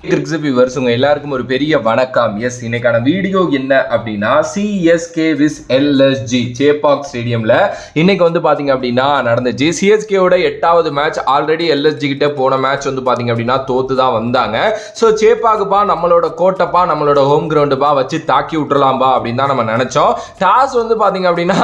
Viewers உங்க எல்லாருக்கும் ஒரு பெரிய வணக்கம். எஸ், இன்னைக்கான வீடியோ என்ன அப்படின்னா சிஎஸ்கே விஸ் எல்எஸ்ஜி சேப்பாக் ஸ்டேடியம்ல இன்னைக்கு வந்து பாத்தீங்க அப்படின்னா நடந்துச்சு. சிஎஸ்கேவோட 8வது மேட்ச். ஆல்ரெடி எல்எஸ்ஜி கிட்ட போன மேட்ச் வந்து பாத்தீங்க அப்படின்னா தோத்து தான் வந்தாங்க. ஸோ சேப்பாக்குப்பா நம்மளோட கோட்டைப்பா, நம்மளோட ஹோம் கிரவுண்டுப்பா வச்சு தாக்கி விட்டுறலாம்பா அப்படின்னு தான் நம்ம நினைச்சோம். டாஸ் வந்து பாத்தீங்க அப்படின்னா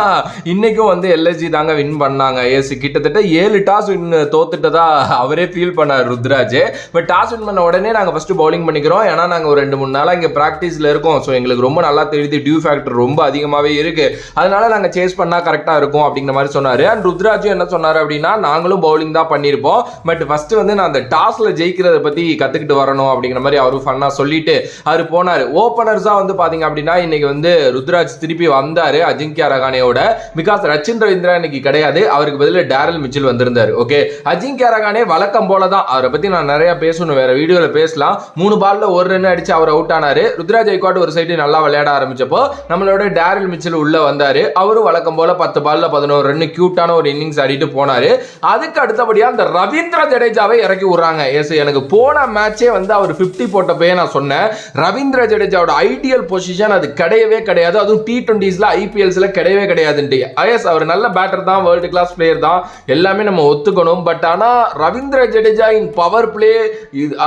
இன்னைக்கும் வந்து எல்எஸ்ஜி தாங்க வின் பண்ணாங்க. எஸ், கிட்டத்தட்ட 7 டாஸ் வின் தோத்துட்டதா அவரே ஃபீல் பண்ணார் ருத்ராஜ். பட் டாஸ் வின் பண்ண உடனே நாங்க ஃபர்ஸ்ட் பவுலிங் பண்ணிக்கிறோம். ஏன்னா நாங்கள் ஒரு 2-3 நாளாக இங்கே ப்ராக்டிஸில் இருக்கோம். ஸோ எங்களுக்கு ரொம்ப நல்லா தெரியுது, டியூ ஃபேக்டர் ரொம்ப அதிகமாகவே இருக்கு. அதனால நாங்கள் சேஸ் பண்ணால் கரெக்டாக இருக்கும் அப்படிங்கிற மாதிரி சொன்னார். அண்ட் ருத்ராஜும் என்ன சொன்னார் அப்படின்னா, நாங்களும் பவுலிங் தான் பண்ணியிருப்போம், பட் ஃபர்ஸ்ட் வந்து நான் அந்த டாஸில் ஜெயிக்கிறத பற்றி கற்றுக்கிட்டு வரணும் அப்படிங்கிற மாதிரி அவரும் ஃபன்னாக சொல்லிட்டு அவர் போனார். ஓப்பனர்ஸாக வந்து பார்த்தீங்க அப்படின்னா இன்னைக்கு வந்து ருத்ராஜ் திருப்பி வந்தார் அஜிங்கியா ரஹானேயோட. பிகாஸ் ரச்சின் ரவீந்திரா இன்னைக்கு கிடையாது, அவருக்கு பதில் டேரல் மிச்சல் வந்திருந்தார். ஓகே, அஜிங்கியா ரஹானே வழக்கம் போல தான். அவரை பற்றி நான் நிறைய பேசணும், வேற வீடியோவில் பேசலாம். 3 பால்ல 1 ரன் அடிச்சு அவர் அவுட் ஆனாரு. ருத்ராஜ் ஐக்வாட் ஒரு சைடு நல்லா விளையாட ஆரம்பிச்சப்போ நம்மளோட டேரல் மிச்சல் உள்ள வந்தாரு. அவரும் வழக்கம் போல 10 பால்ல 11 ரன் கியூட்டான ஒரு இன்னிங்ஸ் ஆடிட்டு போனாரு. அதுக்கு அடுத்தபடியா அந்த ரவீந்திர ஜடேஜாவை இறக்கி விடுறாங்க. எஸ், எனக்கு போன மேட்சே வந்து அவர் 50 போட்டப்பே நான் சொன்னேன், ரவீந்திர ஜடேஜாவோட ஐடியல் பொசிஷன் அது கிடையவே கிடையாது. அதுவும் T20ஸ்ல ஐபிஎல்ஸ்ல கிடையவே கிடையாதுன்ட்டு. எஸ், அவர் நல்ல பேட்டர் தான், வேர்ல்டு கிளாஸ் பிளேயர் தான், எல்லாமே நம்ம ஒத்துக்கணும். பட் ஆனா ரவீந்திர ஜடேஜா இன் பவர் பிளே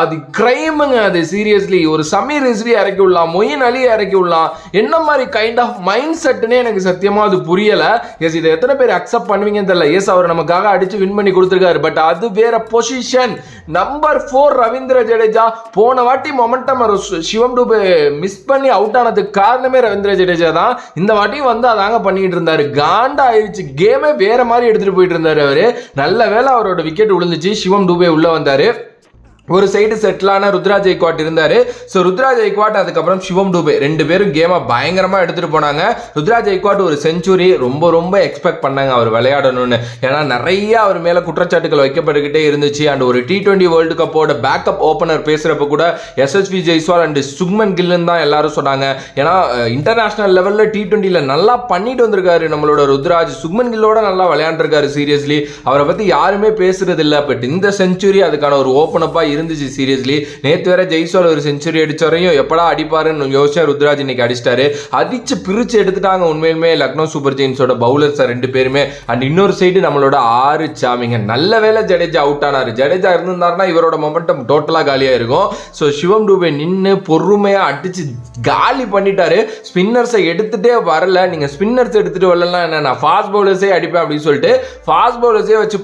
அது கிரைமுங்க. அது சீரியஸ்லி ஒரு சமீர் ரிஸ்வி இறக்கி விடலாம், மொயின் அலி இறக்கி விடலாம். என்ன மாதிரி கைண்ட் ஆஃப் மைண்ட் செட்னே எனக்கு சத்தியமா அது புரியல. எஸ், இதை எத்தனை பேர் அக்செப்ட் பண்ணுவீங்கன்னு தெரியல. எஸ், அவர் நமக்காக அடிச்சு வின் பண்ணி கொடுத்துருக்காரு, பட் அது வேற பொசிஷன். நம்பர் 4 ரவீந்திர ஜடேஜா. போன வாட்டி மொமெண்டம் சிவம் டூபே மிஸ் பண்ணி அவுட் ஆனதுக்கு காரணமே ரவீந்திர ஜடேஜா தான். இந்த வாட்டி வந்து அதாங்க பண்ணிட்டு இருந்தாரு. காண்டா ஆயிடுச்சு, கேமே வேற மாதிரி எடுத்துட்டு போயிட்டு இருந்தாரு அவரு. நல்ல வேளை அவரோட விக்கெட் விழுந்துச்சு, சிவம் டூபே உள்ள வந்தாரு. ஒரு சைடு செட்டிலான ருத்ராஜ் ஐக்வாட் இருந்தாரு. ஸோ ருத்ராஜ் ஐக்வாட் அதுக்கப்புறம் சிவம் டூபே 2 பேரும் கேமை பயங்கரமாக எடுத்துகிட்டு போனாங்க. ருத்ராஜ் ஐக்வாட் ஒரு செஞ்சுரி ரொம்ப எக்ஸ்பெக்ட் பண்ணாங்க அவர் விளையாடணும்னு. ஏன்னா நிறைய அவர் மேலே குற்றச்சாட்டுகள் வைக்கப்பட்டுக்கிட்டே இருந்துச்சு. அண்ட் ஒரு T20 வேர்ல்டு கப்போட பேக்கப் ஓப்பனர் பேசுகிறப்ப கூட SSV ஜெய்ஸ்வால் அண்ட் சுக்மன் கில்லுன்னு தான் எல்லாரும் சொன்னாங்க. ஏன்னா இன்டர்நேஷனல் லெவலில் T20ல நல்லா பண்ணிட்டு வந்திருக்காரு நம்மளோட ருத்ராஜ். சுக்மன் கில்லோட நல்லா விளையாண்டுருக்காரு. சீரியஸ்லி அவரை பற்றி யாருமே பேசுறது இல்லை. பட் இந்த செஞ்சுரி அதுக்கான ஒரு ஓப்பனப்பா இருந்துச்சு. சீரியஸ்லி நேத்து வேற ஜெய்ஸ்வால் ஒரு செஞ்சுரி அடிச்சவரையும் எப்படா அடிப்பாருன்னு யோசிச்சா ருத்ராஜ் இன்னைக்கு அடிச்சிட்டாரு. அடிச்சு பிரிச்சு எடுத்துட்டாங்க உண்மையிலுமே லக்னோ சூப்பர் ஜெயின்ஸோட பவுலர்ஸ் 2 பேருமே. அண்ட் இன்னொரு சைடு நம்மளோட 6 சாமிங்க. நல்ல வேளை ஜடேஜா அவுட் ஆனாரு. ஜடேஜா இருந்திருந்தாருன்னா இவரோட மொமெண்டம் டோட்டலா காலியா இருக்கும். ஸோ சிவம் டூபே நின்று பொறுமையா அடிச்சு காலி பண்ணிட்டாரு. ஸ்பின்னர்ஸை எடுத்துட்டே வரல. நீங்க ஸ்பின்னர்ஸ் எடுத்துட்டு வரலாம், என்ன நான் ஃபாஸ்ட் பவுலர்ஸே அடிப்பேன் அப்படின்னு சொல்லிட்டு ஃபாஸ்ட் பவுலர்ஸே வச்சு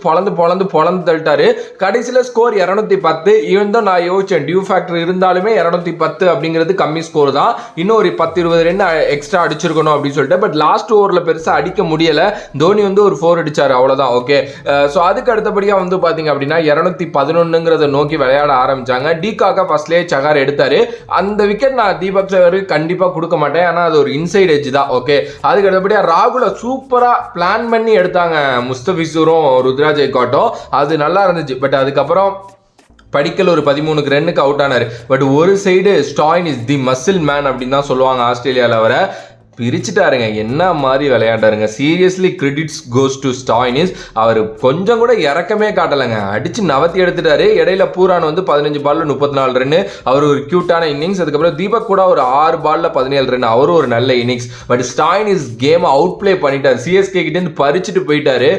பொளந்து தள்ளிட்டாரு. கடைசியில் ஸ்கோர் 210. ஈவன் தான் நான் யோசிச்சேன், டியூ ஃபேக்டர் இருந்தாலுமே 210 அப்படிங்கிறது கம்மி ஸ்கோர் தான். இன்னும் ஒரு 10-20 ரன் எக்ஸ்ட்ரா அடிச்சிருக்கணும் அப்படின்னு சொல்லிட்டு. பட் லாஸ்ட் ஓவரில் பெருசாக அடிக்க முடியல. தோனி வந்து ஒரு 4 அடிச்சாரு, அவ்வளோதான். ஓகே, ஸோ அதுக்கு அடுத்தபடியாக வந்து பார்த்தீங்க அப்படின்னா 211 நோக்கி விளையாட ஆரம்பிச்சாங்க. டிகாக ஃபர்ஸ்ட்லேயே சகார் எடுத்தாரு. அந்த விக்கெட் நான் தீபக் சகர் கண்டிப்பாக கொடுக்க மாட்டேன், ஆனால் அது ஒரு இன்சைட் எட்ஜ் தான். ஓகே, அதுக்கு அடுத்தபடியாக ராகுல சூப்பராக பிளான் பண்ணி எடுத்தாங்க முஸ்தபிசூரும் ருத்ராஜ் ஐக்வாட்டும். அது நல்லா இருந்துச்சு. பட் அதுக்கப்புறம் படிக்கல் ஒரு 13 ரன்னுக்கு அவுட் ஆனார். பட் ஒரு side Stoinis the muscle man அப்படின்னு தான் சொல்லுவாங்க ஆஸ்திரேலியாவில். வர பிரிச்சுட்டாருங்க, என்ன மாதிரி விளையாண்டாருங்க. Seriously credits goes to Stoinis. அவர் கொஞ்சம் கூட இறக்கமே காட்டலைங்க, அடிச்சு நவத்தி எடுத்துட்டாரு. இடையில பூரான் வந்து 15 பால்ல 34 ரன், அவர் ஒரு கியூட்டான இன்னிங்ஸ். அதுக்கப்புறம் தீபக் கூட ஒரு 6 பால்ல 17 ரன், அவரும் ஒரு நல்ல innings. But Stoinis came out play பண்ணிட்டார். சிஎஸ்கே கிட்ட இருந்து பறிச்சுட்டு போயிட்டாரு.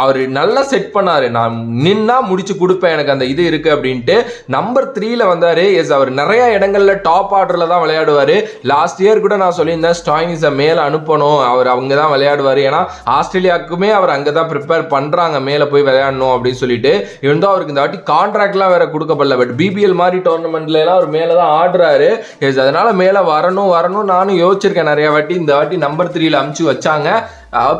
அவர் நல்லா செட் பண்ணாரு, நான் நின்னா முடிச்சு கொடுப்பேன், எனக்கு அந்த இது இருக்கு அப்படின்ட்டு. நம்பர் 3ல வந்தாரு. எஸ், அவர் நிறைய இடங்கள்ல டாப் ஆர்டர்ல தான் விளையாடுவாரு. லாஸ்ட் இயர் கூட நான் சொல்லியிருந்தேன் ஸ்டாயினிஸை மேலே அனுப்பணும், அவர் அவங்க தான் விளையாடுவார். ஏன்னா ஆஸ்திரேலியாவுக்குமே அவர் அங்கே தான் ப்ரிப்பேர் பண்ணுறாங்க, மேலே போய் விளையாடணும் அப்படின்னு சொல்லிட்டு. இவன் தான் அவருக்கு இந்த வாட்டி கான்ட்ராக்ட்லாம் வேற கொடுக்கப்படல. பட் பிபிஎல் மாதிரி டோர்னமெண்ட்ல எல்லாம் அவர் மேலே தான் ஆடுறாரு. எஸ், அதனால மேலே வரணும் நானும் யோசிச்சிருக்கேன் நிறைய வாட்டி. இந்த வாட்டி நம்பர் 3ல அமுச்சு வச்சாங்க.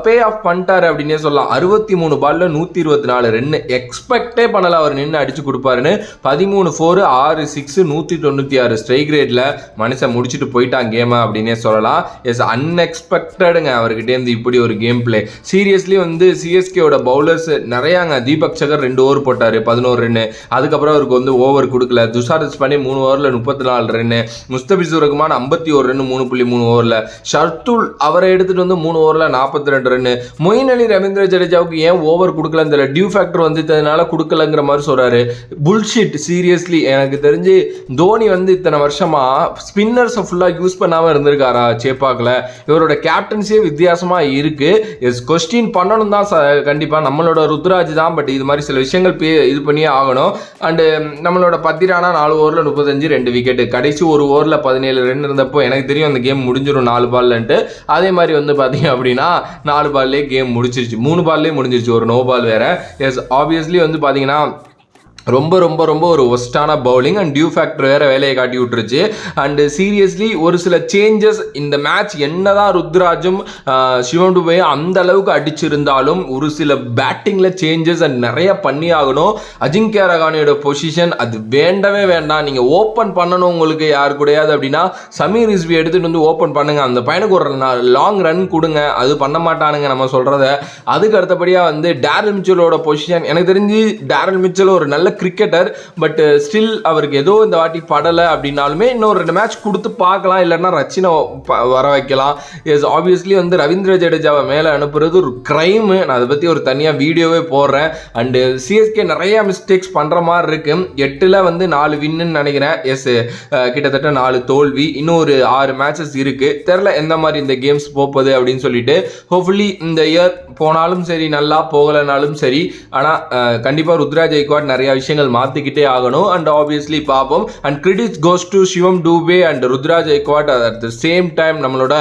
பே ஆஃப் பண்ணிட்டாரு அப்படின்னே சொல்லலாம். 63 பால்ல 124 ரன் எக்ஸ்பெக்டே பண்ணல அவர் நின்று அடிச்சு கொடுப்பாருன்னு. 13 4 6 6 196 ஸ்ட்ரைக் ரேட்ல மனுஷன் முடிச்சுட்டு போயிட்டான் கேம் அப்படின்னே சொல்லலாம். எஸ், அன்எக்ஸ்பெக்டடுங்க அவர்கிட்ட இருந்து இப்படி ஒரு கேம் பிளே. சீரியஸ்லி வந்து சிஎஸ்கேவோட பவுலர்ஸ் நிறையாங்க. தீபக் சகர் 2 ஓவர் போட்டாரு 11 ரன். அதுக்கப்புறம் அவருக்கு வந்து ஓவர் கொடுக்கல. துஷார் பண்ணி 3 ஓவர்ல 34 ரன். முஸ்தபிசூர் ரஹ்மான் 51 ரன் 3.3 ஓவர்ல. ஷர்துல் அவரை எடுத்துட்டு வந்து 3 ஓவர்ல 40 42 ரன். மொயின் அலி ரவீந்திர ஜடேஜாவுக்கு ஏன் ஓவர் கொடுக்கலன்னு தெரியல, டியூ ஃபேக்டர் வந்ததுனால கொடுக்கலங்கிற மாதிரி சொல்றாரு. புல்ஷிட். சீரியஸ்லி எனக்கு தெரிஞ்சு தோனி வந்து இத்தனை வருஷமா ஸ்பின்னர்ஸை ஃபுல்லா யூஸ் பண்ணாம இருந்திருக்காரா சேப்பாக்ல? இவரோட கேப்டன்சியே வித்தியாசமா இருக்கு. எஸ், கொஸ்டின் பண்ணணும் தான் கண்டிப்பா, நம்மளோட ருத்ராஜ் தான். பட் இது மாதிரி சில விஷயங்கள் இது பண்ணியே ஆகணும். அண்டு நம்மளோட பத்திரானா 4 ஓவரில் 35 2 விக்கெட், கடைசி ஒரு ஓவரில் 17 ரன் இருந்தப்போ எனக்கு தெரியும் அந்த கேம் முடிஞ்சிடும் 4 பால்லன்ட்டு. அதே மாதிரி வந்து பார்த்தீங்க அப்படின்னா 4 பால்லே கேம் முடிச்சிருச்சு, 3 பால்லே முடிஞ்சிருச்சு, ஒரு நோ பால் வேற. எஸ், ஆப்வியஸ்லி வந்து பார்த்தீங்கன்னா ரொம்ப ரொம்ப ரொம்ப ஒரு ஒஸ்டான பவுலிங் அண்ட் டியூ ஃபேக்டர் வேற வேலையை காட்டி விட்டுருச்சு. அண்ட் சீரியஸ்லி ஒரு சில சேஞ்சஸ் இந்த மேட்ச் என்னதான் ருத்ராஜும் சிவம் டுபேயும் அந்த அளவுக்கு அடிச்சிருந்தாலும் ஒரு சில பேட்டிங்கில் சேஞ்சஸ் அண்ட் நிறைய பண்ணி ஆகணும். அஜிங்கியா ரஹானேயோட பொசிஷன் அது வேண்டவே வேண்டாம். நீங்கள் ஓப்பன் பண்ணணும், உங்களுக்கு யார் கூடயாவது அப்படின்னா சமீர் ரிஸ்வி எடுத்துகிட்டு வந்து ஓப்பன் பண்ணுங்க, அந்த பையனுக்கு ஒரு லாங் ரன் கொடுங்க. அது பண்ண மாட்டானுங்க நம்ம சொல்கிறத. அதுக்கு அடுத்தபடியாக வந்து டேரல் மிச்சலோட பொசிஷன், எனக்கு தெரிஞ்சு டேரல் மிச்சல் ஒரு நல்ல கிரிக்கெட்டர், பட் ஸ்டில் அவருக்கு ஏதோ இந்த வாட்டி படலை அப்படின்னாலுமே இன்னொரு 2 மேட்ச் கொடுத்து பார்க்கலாம், இல்லைன்னா ரச்சினை வர வைக்கலாம். எஸ், ஆப்வியஸ்லி வந்து ரவீந்திர ஜடேஜாவை மேலே அனுப்புறது ஒரு கிரைமு. நான் அதை பற்றி ஒரு தனியாக வீடியோவே போடுறேன். அண்டு சிஎஸ்கே நிறைய மிஸ்டேக்ஸ் பண்ணுற மாதிரி இருக்கு. 8ல் வந்து 4 வின்னு நினைக்கிறேன். எஸ், கிட்டத்தட்ட 4 தோல்வி, இன்னும் ஒரு 6 மேட்சஸ் இருக்கு. தெரில எந்த மாதிரி இந்த கேம்ஸ் போகுது அப்படின்னு சொல்லிட்டு. ஹோப்ஃபுல்லி இந்த இயர் போனாலும் சரி, நல்லா போகலைனாலும் சரி, ஆனால் கண்டிப்பாக ருத்ராஜ் கெய்க்வாட் நிறைய விஷயங்கள் மாத்திக்கிட்டே ஆகணும். அண்ட் ஆப்வியஸ்லி பார்ப்போம். And credits goes to Shivam Dube and Ruturaj Gaikwad. At the same time நம்மளோட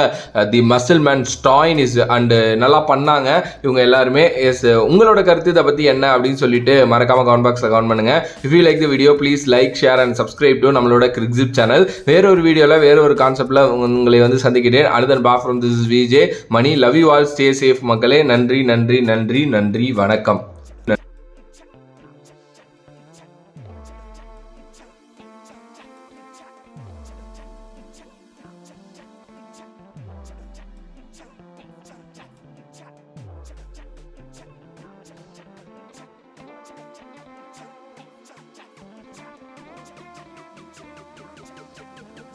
the muscle man Stoinis and நல்லா பண்ணாங்க இவங்க எல்லாருமே. எஸ், உங்களோட கருத்து இதை பற்றி என்ன அப்படின்னு சொல்லிட்டு மறக்காம கமெண்ட் பாக்ஸில் கமெண்ட் பண்ணுங்க. If you like the video please like, share and subscribe to நம்மளோட கிரிக்ஸிப் சேனல். வேற ஒரு வீடியோவில் வேற ஒரு கான்செப்டில் உங்களை வந்து சந்திக்கிறேன். அடுத்த பா from this is VJ Mani. Love you all, stay safe மக்களே. நன்றி நன்றி நன்றி நன்றி, வணக்கம்.